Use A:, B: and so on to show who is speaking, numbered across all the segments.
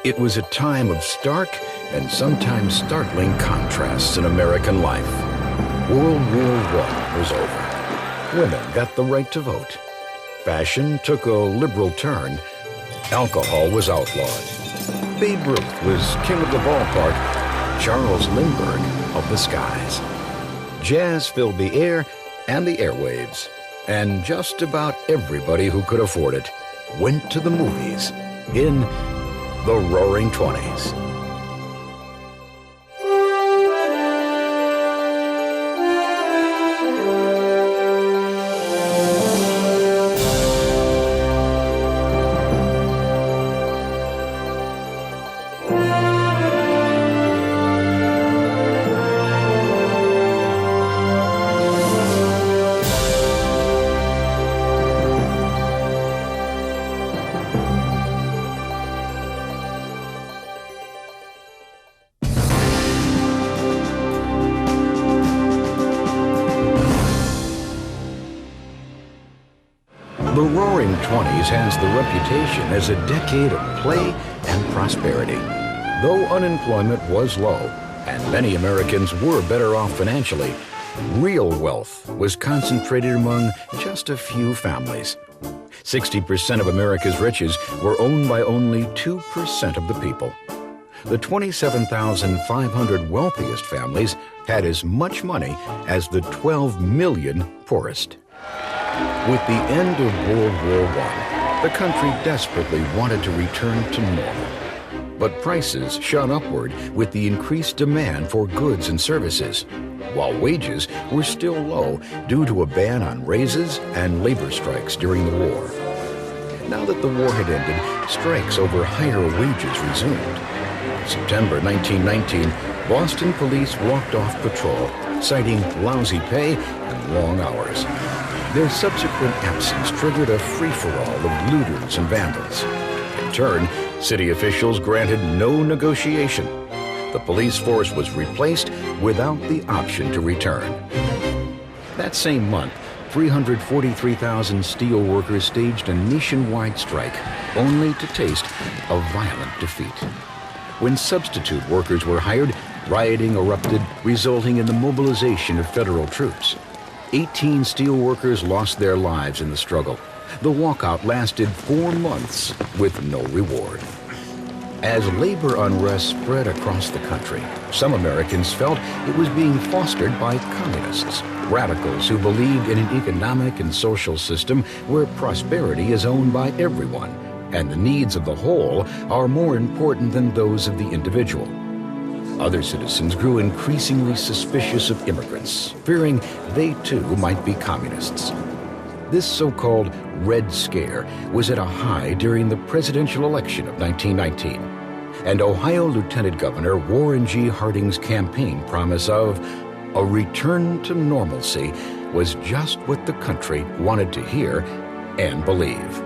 A: It was a time of stark and sometimes startling contrasts in American life. World War I was over. Women got the right to vote. Fashion took a liberal turn. Alcohol was outlawed. Babe Ruth was king of the ballpark. Charles Lindbergh of the skies. Jazz filled the air and the airwaves. And just about everybody who could afford it went to the movies in the Roaring Twenties. The Roaring Twenties has the reputation as a decade of play and prosperity. Though unemployment was low and many Americans were better off financially, real wealth was concentrated among just a few families. 60% of America's riches were owned by only 2% of the people. The 27,500 wealthiest families had as much money as the 12 million poorest. With the end of World War I, the country desperately wanted to return to normal. But prices shot upward with the increased demand for goods and services, while wages were still low due to a ban on raises and labor strikes during the war. Now that the war had ended, strikes over higher wages resumed. In September 1919, Boston police walked off patrol, citing lousy pay and long hours. Their subsequent absence triggered a free-for-all of looters and vandals. In turn, city officials granted no negotiation. The police force was replaced without the option to return. That same month, 343,000 steel workers staged a nationwide strike, only to taste a violent defeat. When substitute workers were hired, rioting erupted, resulting in the mobilization of federal troops. 18 steel workers lost their lives in the struggle. The walkout lasted 4 months with no reward. As labor unrest spread across the country, some Americans felt it was being fostered by communists, radicals who believed in an economic and social system where prosperity is owned by everyone, and the needs of the whole are more important than those of the individual. Other citizens grew increasingly suspicious of immigrants, fearing they too might be communists. This so-called Red Scare was at a high during the presidential election of 1919, and Ohio Lieutenant Governor Warren G. Harding's campaign promise of a return to normalcy was just what the country wanted to hear and believe.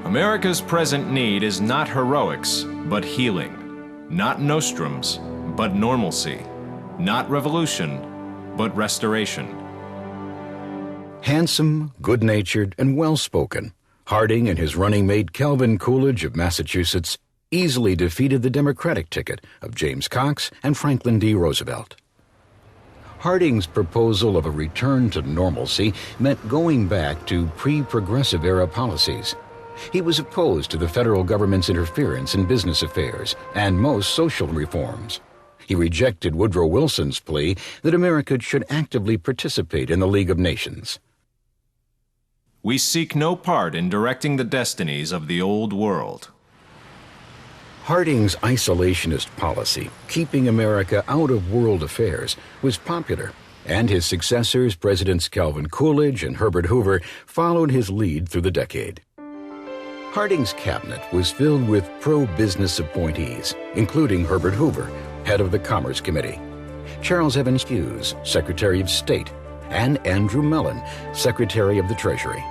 B: America's present need is not heroics, but healing. Not nostrums, but normalcy. Not revolution, but restoration.
A: Handsome, good-natured, and well-spoken, Harding and his running mate Calvin Coolidge of Massachusetts easily defeated the Democratic ticket of James Cox and Franklin D. Roosevelt. Harding's proposal of a return to normalcy meant going back to pre-progressive era policies. He was opposed to the federal government's interference in business affairs and most social reforms. He rejected Woodrow Wilson's plea that America should actively participate in the League of Nations.
B: We seek no part in directing the destinies of the old world.
A: Harding's isolationist policy, keeping America out of world affairs, was popular, and his successors, Presidents Calvin Coolidge and Herbert Hoover, followed his lead through the decade. Harding's cabinet was filled with pro-business appointees, including Herbert Hoover, head of the Commerce Committee, Charles Evans Hughes, Secretary of State, and Andrew Mellon, Secretary of the Treasury.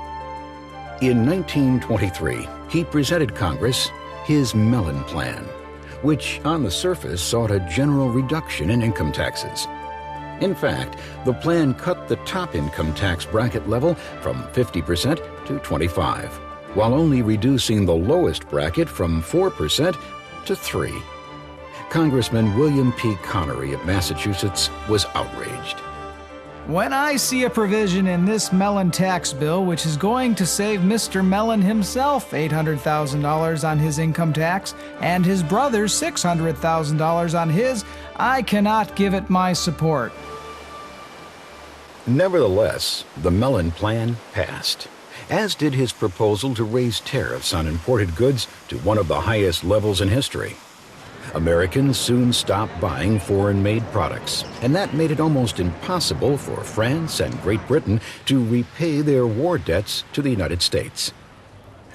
A: In 1923, he presented Congress his Mellon Plan, which on the surface sought a general reduction in income taxes. In fact, the plan cut the top income tax bracket level from 50% to 25%, while only reducing the lowest bracket from 4% to 3. Congressman William P. Connery of Massachusetts was outraged.
C: When I see a provision in this Mellon tax bill which is going to save Mr. Mellon himself $800,000 on his income tax and his brother $600,000 on his, I cannot give it my support.
A: Nevertheless, the Mellon plan passed, as did his proposal to raise tariffs on imported goods to one of the highest levels in history. Americans soon stopped buying foreign-made products, and that made it almost impossible for France and Great Britain to repay their war debts to the United States.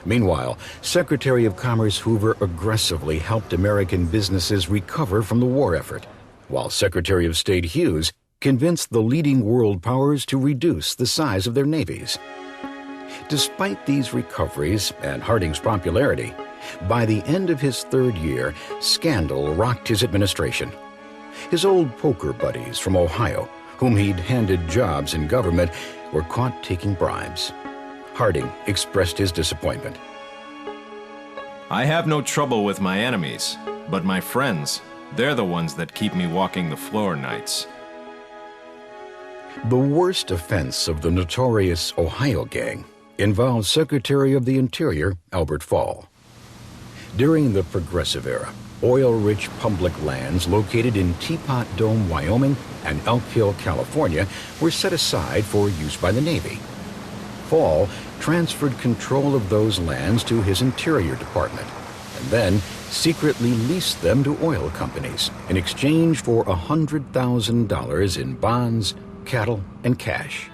A: Meanwhile, Secretary of Commerce Hoover aggressively helped American businesses recover from the war effort, while Secretary of State Hughes convinced the leading world powers to reduce the size of their navies. Despite these recoveries and Harding's popularity, by the end of his 3rd year, scandal rocked his administration. His old poker buddies from Ohio, whom he'd handed jobs in government, were caught taking bribes. Harding expressed his disappointment.
B: I have no trouble with my enemies, but my friends, they're the ones that keep me walking the floor nights.
A: The worst offense of the notorious Ohio gang involved Secretary of the Interior Albert Fall. During the Progressive Era, oil-rich public lands located in Teapot Dome, Wyoming, and Elk Hill, California, were set aside for use by the Navy. Fall transferred control of those lands to his Interior Department, and then secretly leased them to oil companies in exchange for $100,000 in bonds, cattle, and cash.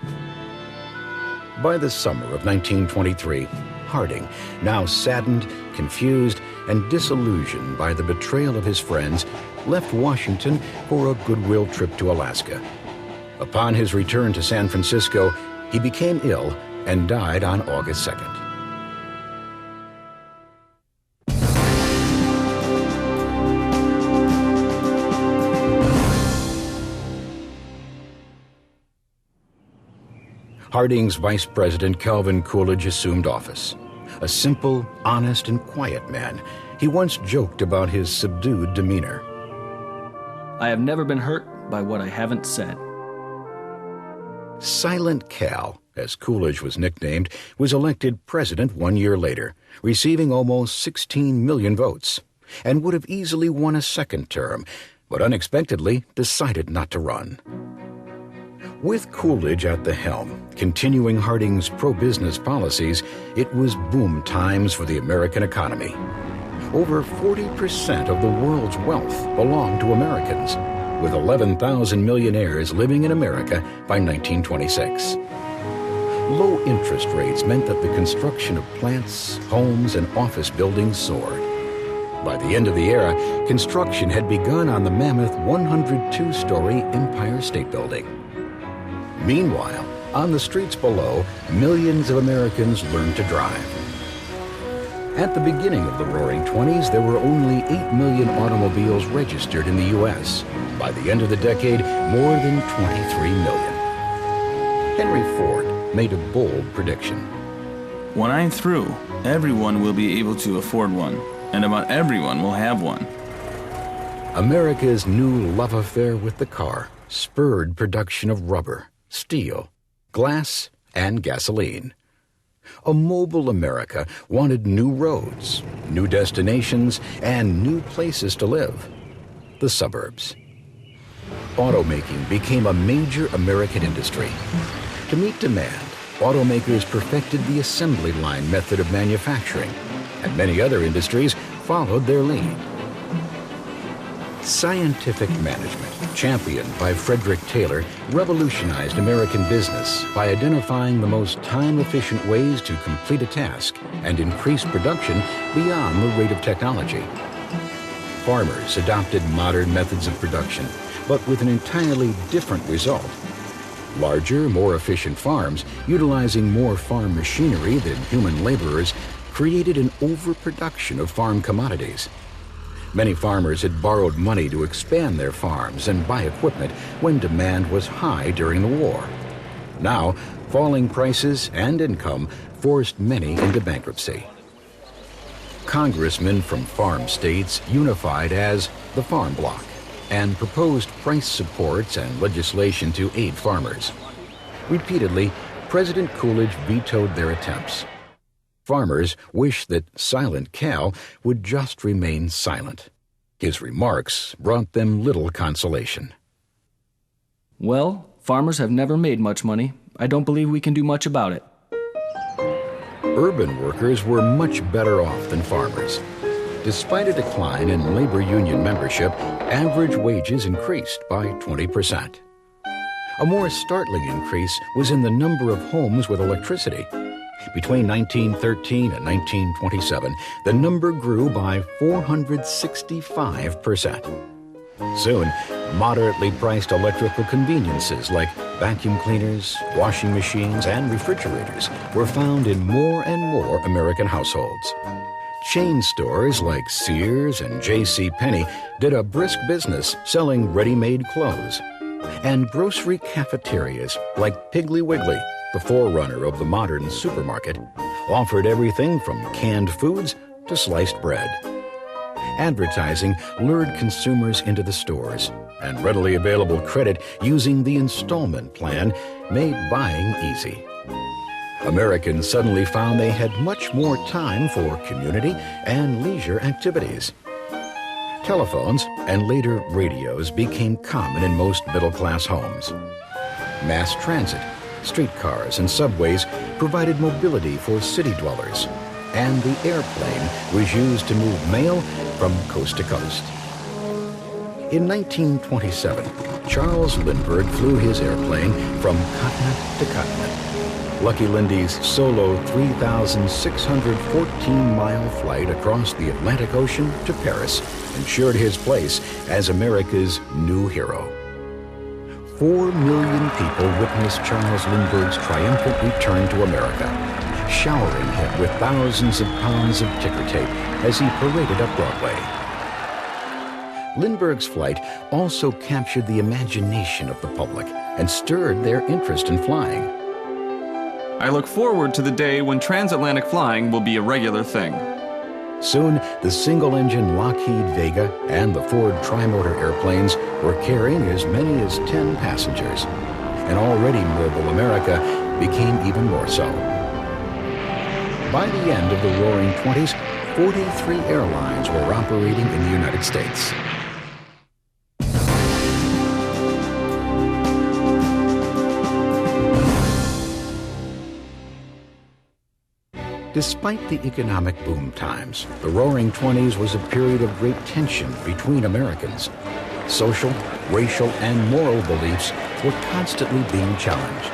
A: By the summer of 1923, Harding, now saddened, confused, and disillusioned by the betrayal of his friends, left Washington for a goodwill trip to Alaska. Upon his return to San Francisco, he became ill and died on August 2nd. Harding's Vice President Calvin Coolidge assumed office. A simple, honest, and quiet man, he once joked about his subdued demeanor.
D: I have never been hurt by what I haven't said.
A: Silent Cal, as Coolidge was nicknamed, was elected president 1 year later, receiving almost 16 million votes, and would have easily won a second term, but unexpectedly decided not to run. With Coolidge at the helm, continuing Harding's pro-business policies, it was boom times for the American economy. Over 40% of the world's wealth belonged to Americans, with 11,000 millionaires living in America by 1926. Low interest rates meant that the construction of plants, homes, and office buildings soared. By the end of the era, construction had begun on the mammoth 102-story Empire State Building. Meanwhile, on the streets below, millions of Americans learned to drive. At the beginning of the Roaring Twenties, there were only 8 million automobiles registered in the U.S. By the end of the decade, more than 23 million. Henry Ford made a bold prediction.
E: When I'm through, everyone will be able to afford one, and about everyone will have one.
A: America's new love affair with the car spurred production of rubber, steel, glass, and gasoline. A mobile America wanted new roads, new destinations, and new places to live. The suburbs. Automaking became a major American industry. To meet demand, automakers perfected the assembly line method of manufacturing, and many other industries followed their lead. Scientific management, championed by Frederick Taylor, revolutionized American business by identifying the most time-efficient ways to complete a task and increase production beyond the rate of technology. Farmers adopted modern methods of production, but with an entirely different result. Larger, more efficient farms, utilizing more farm machinery than human laborers, created an overproduction of farm commodities. Many farmers had borrowed money to expand their farms and buy equipment when demand was high during the war. Now, falling prices and income forced many into bankruptcy. congressmen from farm states unified as the Farm Bloc and proposed price supports and legislation to aid farmers. Repeatedly, President Coolidge vetoed their attempts. Farmers wished that Silent Cal would just remain silent. His remarks brought them little consolation.
D: Well, farmers have never made much money. I don't believe we can do much about it.
A: Urban workers were much better off than farmers. Despite a decline in labor union membership, average wages increased by 20%. A more startling increase was in the number of homes with electricity. Between 1913 and 1927, the number grew by 465%. Soon, moderately priced electrical conveniences like vacuum cleaners, washing machines, and refrigerators were found in more and more American households. Chain stores like Sears and J.C. Penney did a brisk business selling ready-made clothes. And grocery cafeterias like Piggly Wiggly, the forerunner of the modern supermarket, offered everything from canned foods to sliced bread. Advertising lured consumers into the stores, and readily available credit using the installment plan made buying easy. Americans suddenly found they had much more time for community and leisure activities. Telephones and later radios became common in most middle-class homes. Mass transit, streetcars, and subways provided mobility for city dwellers, and the airplane was used to move mail from coast to coast. In 1927, Charles Lindbergh flew his airplane from continent to continent. Lucky Lindy's solo 3,614-mile flight across the Atlantic Ocean to Paris ensured his place as America's new hero. 4 million people witnessed Charles Lindbergh's triumphant return to America, showering him with thousands of pounds of ticker tape as he paraded up Broadway. Lindbergh's flight also captured the imagination of the public and stirred their interest in flying.
F: I look forward to the day when transatlantic flying will be a regular thing.
A: Soon, the single-engine Lockheed Vega and the Ford Trimotor airplanes were carrying as many as 10 passengers, and already mobile America became even more so. By the end of the Roaring Twenties, 43 airlines were operating in the United States. Despite the economic boom times, the Roaring Twenties was a period of great tension between Americans. Social, racial, and moral beliefs were constantly being challenged.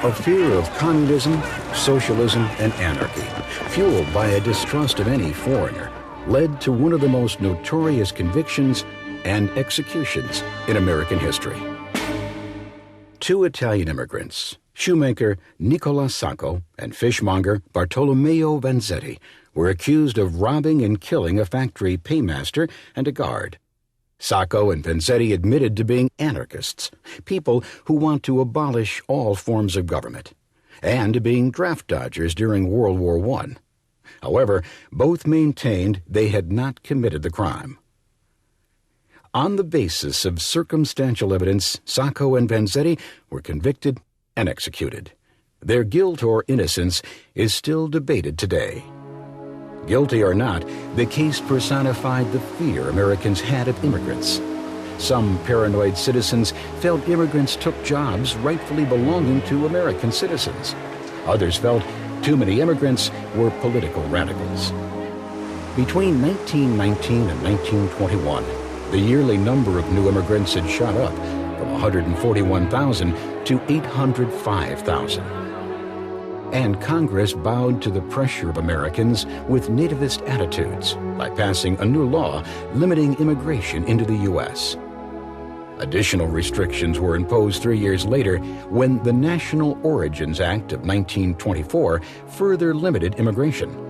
A: A fear of communism, socialism, and anarchy, fueled by a distrust of any foreigner, led to one of the most notorious convictions and executions in American history. 2 Italian immigrants, shoemaker Nicola Sacco and fishmonger Bartolomeo Vanzetti, were accused of robbing and killing a factory paymaster and a guard. Sacco and Vanzetti admitted to being anarchists, people who want to abolish all forms of government, and to being draft dodgers during World War I. However, both maintained they had not committed the crime. On the basis of circumstantial evidence, Sacco and Vanzetti were convicted and executed. Their guilt or innocence is still debated today. Guilty or not, the case personified the fear Americans had of immigrants. Some paranoid citizens felt immigrants took jobs rightfully belonging to American citizens. Others felt too many immigrants were political radicals. Between 1919 and 1921, the yearly number of new immigrants had shot up from 141,000 to 805,000. And Congress bowed to the pressure of Americans with nativist attitudes by passing a new law limiting immigration into the U.S. Additional restrictions were imposed 3 years later when the National Origins Act of 1924 further limited immigration.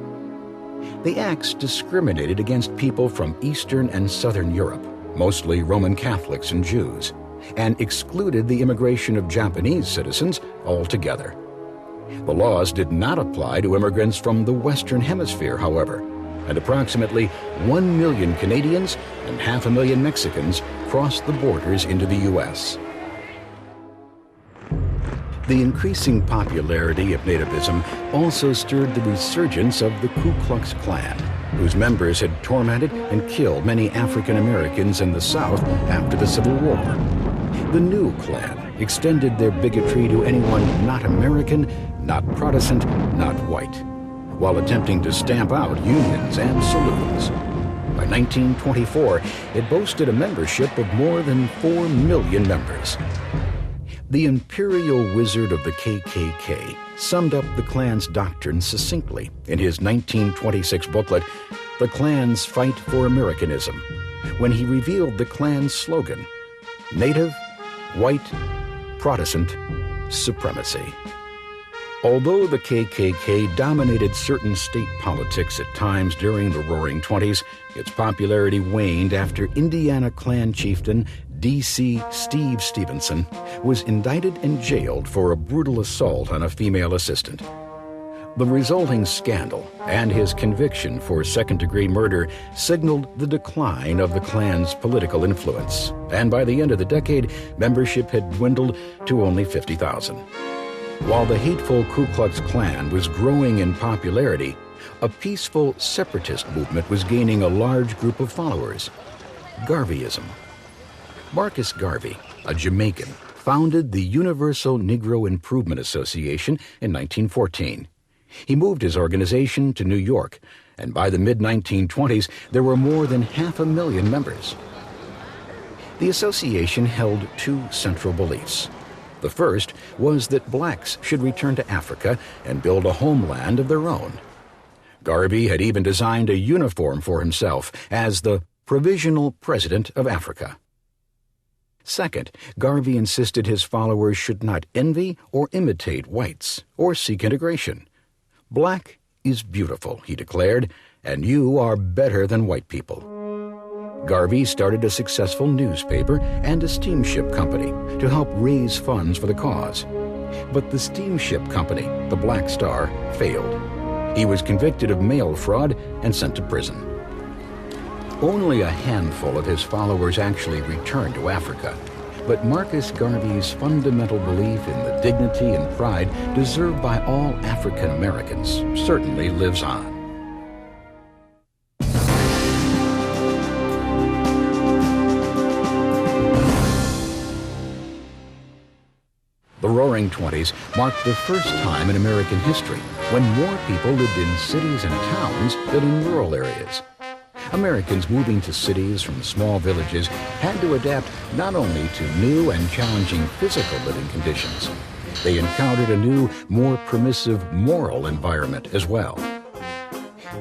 A: The acts discriminated against people from Eastern and Southern Europe, mostly Roman Catholics and Jews, and excluded the immigration of Japanese citizens altogether. The laws did not apply to immigrants from the Western Hemisphere, however, and approximately 1 million Canadians and 500,000 Mexicans crossed the borders into the U.S. The increasing popularity of nativism also stirred the resurgence of the Ku Klux Klan, whose members had tormented and killed many African Americans in the South after the Civil War. The new Klan extended their bigotry to anyone not American, not Protestant, not white, while attempting to stamp out unions and saloons. By 1924, it boasted a membership of more than 4 million members. The imperial wizard of the KKK summed up the Klan's doctrine succinctly in his 1926 booklet, The Klan's Fight for Americanism, when he revealed the Klan's slogan, Native, White, Protestant, Supremacy. Although the KKK dominated certain state politics at times during the Roaring Twenties, its popularity waned after Indiana Klan chieftain D.C. Steve Stevenson was indicted and jailed for a brutal assault on a female assistant. The resulting scandal and his conviction for second-degree murder signaled the decline of the Klan's political influence, and by the end of the decade, membership had dwindled to only 50,000. While the hateful Ku Klux Klan was growing in popularity, a peaceful separatist movement was gaining a large group of followers, Garveyism. Marcus Garvey, a Jamaican, founded the Universal Negro Improvement Association in 1914. He moved his organization to New York, and by the mid-1920s, there were more than 500,000 members. The association held two central beliefs. The first was that blacks should return to Africa and build a homeland of their own. Garvey had even designed a uniform for himself as the Provisional President of Africa. Second, Garvey insisted his followers should not envy or imitate whites or seek integration. Black is beautiful, he declared, and you are better than white people. Garvey started a successful newspaper and a steamship company to help raise funds for the cause. But the steamship company, the Black Star, failed. He was convicted of mail fraud and sent to prison. Only a handful of his followers actually returned to Africa, but Marcus Garvey's fundamental belief in the dignity and pride deserved by all African Americans certainly lives on. The Roaring Twenties marked the first time in American history when more people lived in cities and towns than in rural areas. Americans moving to cities from small villages had to adapt not only to new and challenging physical living conditions, they encountered a new, more permissive moral environment as well.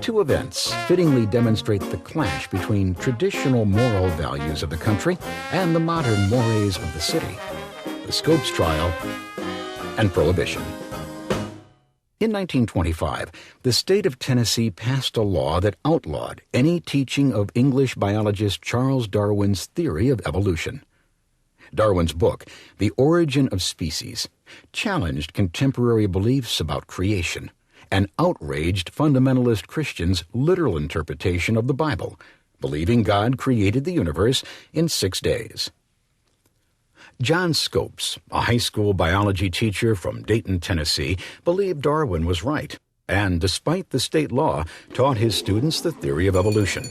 A: Two events fittingly demonstrate the clash between traditional moral values of the country and the modern mores of the city: the Scopes trial and Prohibition. In 1925, the state of Tennessee passed a law that outlawed any teaching of English biologist Charles Darwin's theory of evolution. Darwin's book, The Origin of Species, challenged contemporary beliefs about creation and outraged fundamentalist Christians' literal interpretation of the Bible, believing God created the universe in 6 days. John Scopes, a high school biology teacher from Dayton, Tennessee, believed Darwin was right, and despite the state law, taught his students the theory of evolution.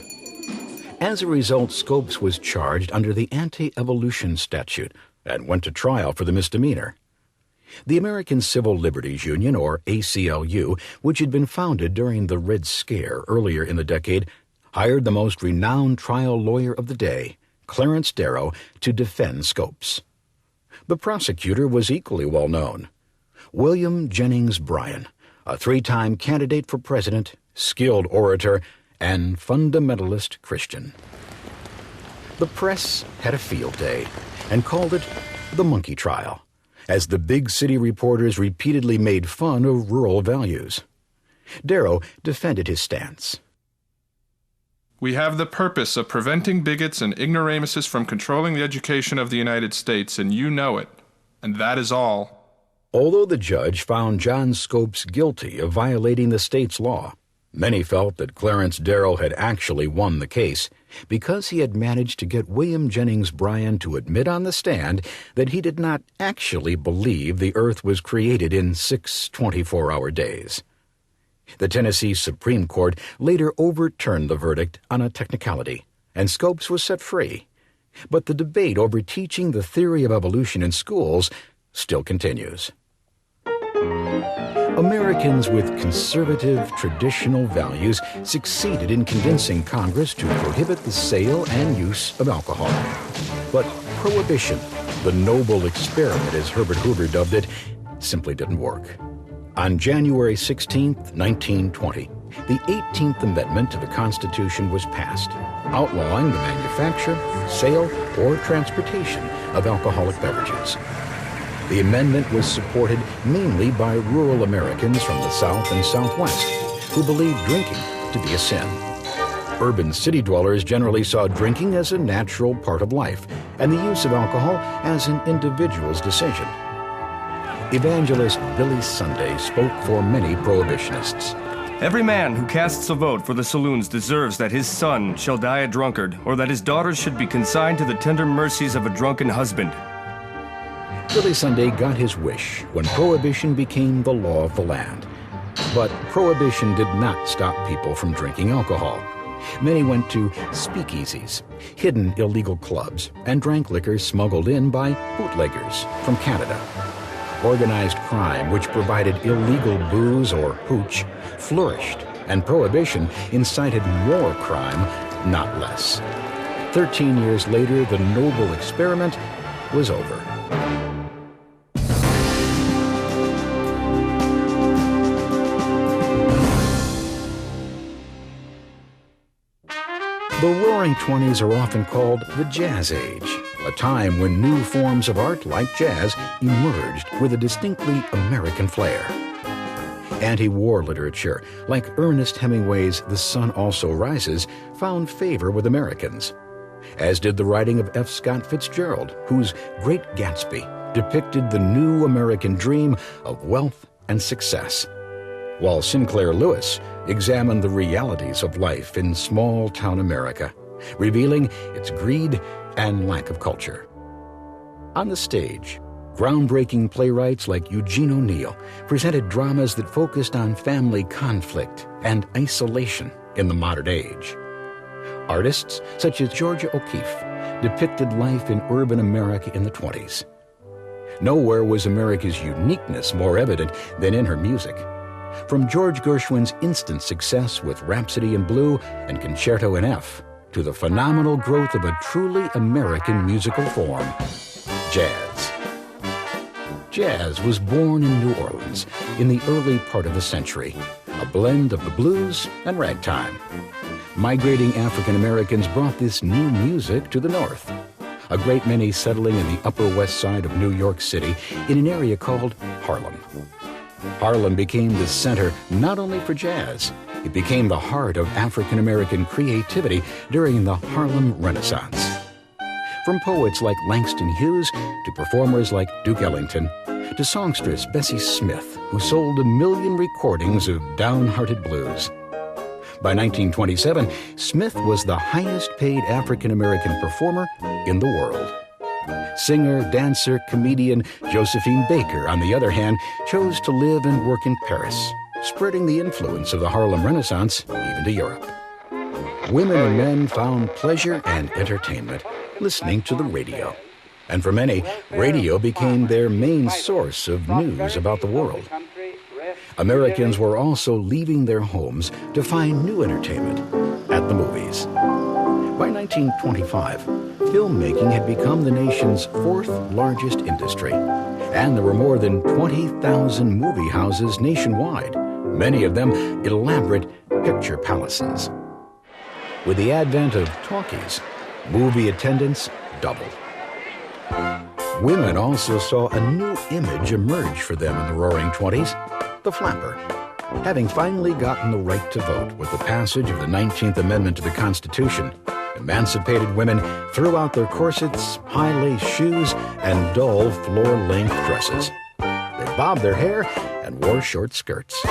A: As a result, Scopes was charged under the Anti-Evolution Statute and went to trial for the misdemeanor. The American Civil Liberties Union, or ACLU, which had been founded during the Red Scare earlier in the decade, hired the most renowned trial lawyer of the day, Clarence Darrow, to defend Scopes. The prosecutor was equally well known: William Jennings Bryan, a 3-time candidate for president, skilled orator, and fundamentalist Christian. The press had a field day and called it the monkey trial, as the big city reporters repeatedly made fun of rural values. Darrow defended his stance.
G: We have the purpose of preventing bigots and ignoramuses from controlling the education of the United States, and you know it. And that is all.
A: Although the judge found John Scopes guilty of violating the state's law, Many felt that Clarence Darrow had actually won the case because he had managed to get William Jennings Bryan to admit on the stand that he did not actually believe the Earth was created in 6 24-hour days. The Tennessee Supreme Court later overturned the verdict on a technicality, and Scopes was set free. But the debate over teaching the theory of evolution in schools still continues. Americans with conservative, traditional values succeeded in convincing Congress to prohibit the sale and use of alcohol. But prohibition, the noble experiment as Herbert Hoover dubbed it, simply didn't work. On January 16, 1920, the 18th Amendment to the Constitution was passed, outlawing the manufacture, sale, or transportation of alcoholic beverages. The amendment was supported mainly by rural Americans from the South and Southwest who believed drinking to be a sin. Urban city dwellers generally saw drinking as a natural part of life and the use of alcohol as an individual's decision. Evangelist Billy Sunday spoke for many prohibitionists.
H: Every man who casts a vote for the saloons deserves that his son shall die a drunkard, or that his daughters should be consigned to the tender mercies of a drunken husband.
A: Billy Sunday got his wish when prohibition became the law of the land. But prohibition did not stop people from drinking alcohol. Many went to speakeasies, hidden illegal clubs, and drank liquor smuggled in by bootleggers from Canada. Organized crime, which provided illegal booze or hooch, flourished, and prohibition incited more crime, not less. 13 years later, the noble experiment was over. The Roaring Twenties are often called the Jazz Age, a time when new forms of art like jazz emerged with a distinctly American flair. Anti-war literature, like Ernest Hemingway's The Sun Also Rises, found favor with Americans, as did the writing of F. Scott Fitzgerald, whose Great Gatsby depicted the new American dream of wealth and success, while Sinclair Lewis examined the realities of life in small-town America, revealing its greed and lack of culture. On the stage, groundbreaking playwrights like Eugene O'Neill presented dramas that focused on family conflict and isolation in the modern age. Artists such as Georgia O'Keeffe depicted life in urban America in the 20s. Nowhere was America's uniqueness more evident than in her music. From George Gershwin's instant success with Rhapsody in Blue and Concerto in F, to the phenomenal growth of a truly American musical form, jazz. Jazz was born in New Orleans in the early part of the century, a blend of the blues and ragtime. Migrating African Americans brought this new music to the North, a great many settling in the Upper West Side of New York City in an area called Harlem. Harlem became the center not only for jazz, it became the heart of African American creativity during the Harlem Renaissance. From poets like Langston Hughes to performers like Duke Ellington, to songstress Bessie Smith, who sold 1 million recordings of downhearted blues. By 1927, Smith was the highest-paid African-American performer in the world. Singer, dancer, comedian Josephine Baker, on the other hand, chose to live and work in Paris, spreading the influence of the Harlem Renaissance even to Europe. Women and men found pleasure and entertainment listening to the radio. And for many, radio became their main source of news about the world. Americans were also leaving their homes to find new entertainment at the movies. By 1925, filmmaking had become the nation's 4th largest industry, and there were more than 20,000 movie houses nationwide, many of them elaborate picture palaces. With the advent of talkies, movie attendance doubled. Women also saw a new image emerge for them in the Roaring Twenties, the flapper. Having finally gotten the right to vote with the passage of the 19th Amendment to the Constitution, emancipated women threw out their corsets, high-lace shoes, and dull floor-length dresses. They bobbed their hair and wore short skirts.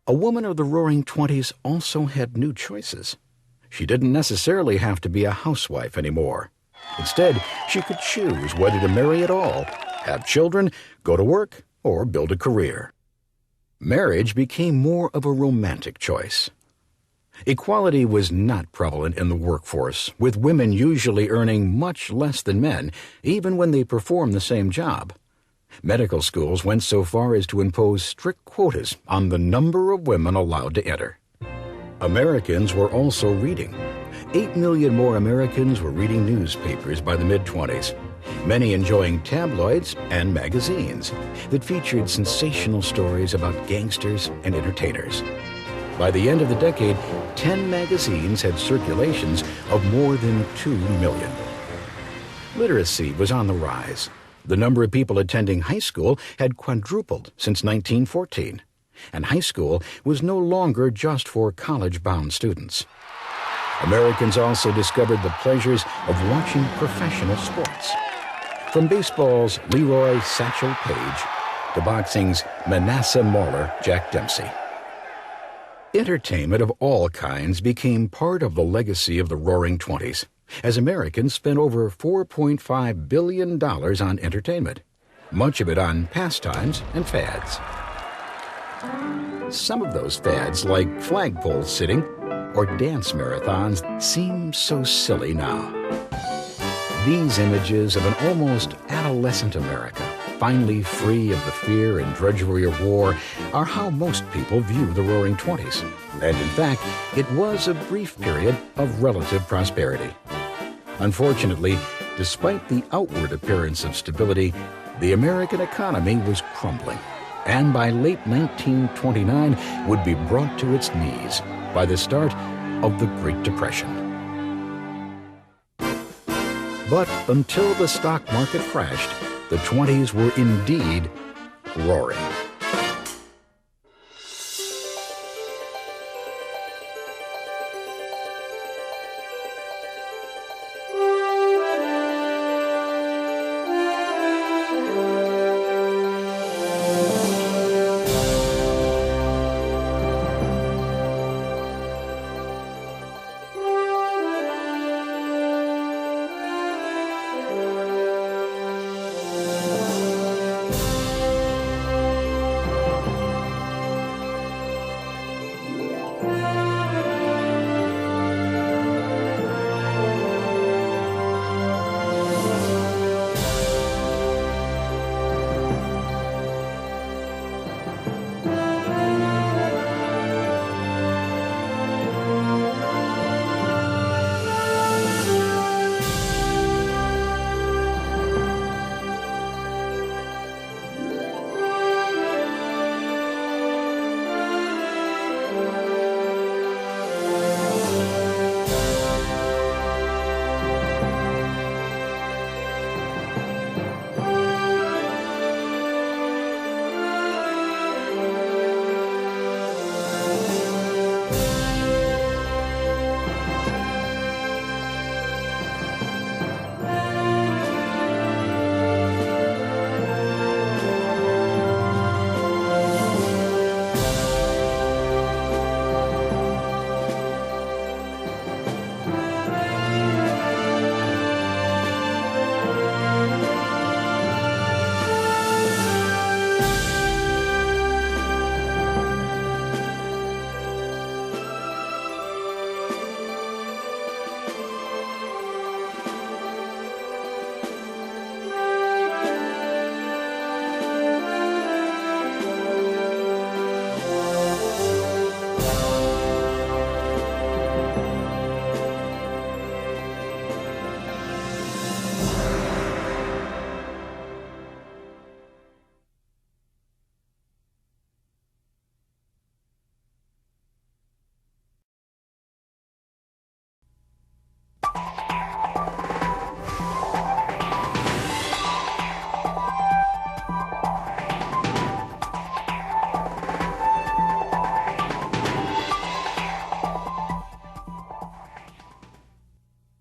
A: A woman of the Roaring Twenties also had new choices. She didn't necessarily have to be a housewife anymore. Instead, she could choose whether to marry at all, have children, go to work, or build a career. Marriage became more of a romantic choice. Equality was not prevalent in the workforce, with women usually earning much less than men, even when they performed the same job. Medical schools went so far as to impose strict quotas on the number of women allowed to enter. Americans were also reading. 8 million more Americans were reading newspapers by the mid-20s, many enjoying tabloids and magazines that featured sensational stories about gangsters and entertainers. By the end of the decade, 10 magazines had circulations of more than 2 million. Literacy was on the rise. The number of people attending high school had quadrupled since 1914, and high school was no longer just for college-bound students. Americans also discovered the pleasures of watching professional sports. From baseball's Leroy Satchel Paige to boxing's Manasseh Mauler Jack Dempsey. Entertainment of all kinds became part of the legacy of the Roaring Twenties, as Americans spent over $4.5 billion on entertainment, much of it on pastimes and fads. Some of those fads, like flagpole sitting or dance marathons, seem so silly now. These images of an almost adolescent America, finally free of the fear and drudgery of war, are how most people view the Roaring Twenties. And in fact, it was a brief period of relative prosperity. Unfortunately, despite the outward appearance of stability, the American economy was crumbling, and by late 1929 would be brought to its knees by the start of the Great Depression. But until the stock market crashed, the 20s were indeed roaring.